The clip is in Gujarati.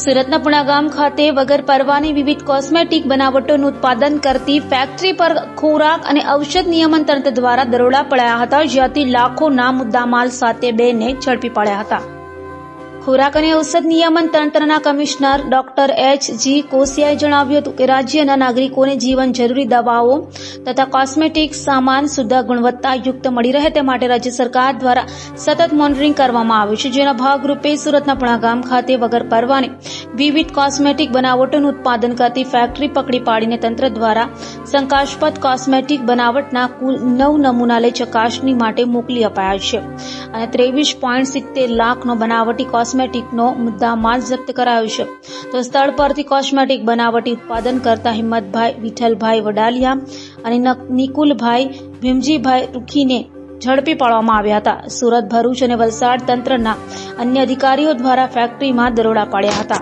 સુરતના પુણાગામ ખાતે વગર પરવાને વિવિધ કોસ્મેટિક બનાવટોનું ઉત્પાદન કરતી ફેક્ટરી પર ખોરાક અને ઔષધ નિયમન તંત્ર દ્વારા દરોડા પડાયા હતા, જ્યાંથી લાખોના મુદ્દામાલ સાથે 2 ને ઝડપી પાડ્યા હતા। ખોરાક અને ઔષધ નિયમન તંત્રના કમિશનર ડોક્ટર H.G. કોસિયાએ જણાવ્યું હતું કે રાજ્યના નાગરિકોને જીવન જરૂરી દવાઓ તથા કોસ્મેટિક સામાન શુદ્ધ ગુણવત્તાયુક્ત મળી રહે તે માટે રાજ્ય સરકાર દ્વારા સતત મોનિટરિંગ કરવામાં આવ્યું છે, જેના ભાગરૂપે સુરતના પુણાગામ ખાતે વગર પરવાને વિવિધ કોસ્મેટિક બનાવટોનું ઉત્પાદન કરતી ફેક્ટરી પકડી પાડીને તંત્ર દ્વારા શંકાસ્પદ કોસ્મેટિક બનાવટના કુલ 9 નમૂના લઈ ચકાસણી માટે મોકલી અપાયા છે અને 23.70 લાખનો બનાવટી કોસ્મેટિકનો મુદ્દામાલ જપ્ત કરાયો છે। તો સ્થળ પરથી કોસ્મેટિક બનાવટી ઉત્પાદન કરતા હિંમતભાઈ વિઠ્ઠલભાઈ વડાલિયા અને નિકુલભાઈ ભીમજીભાઈ રૂખીને ઝડપી પાડવામાં આવ્યા હતા। સુરત, ભરૂચ અને વલસાડ તંત્રના અન્ય અધિકારીઓ દ્વારા ફેક્ટરીમાં દરોડા પાડ્યા હતા।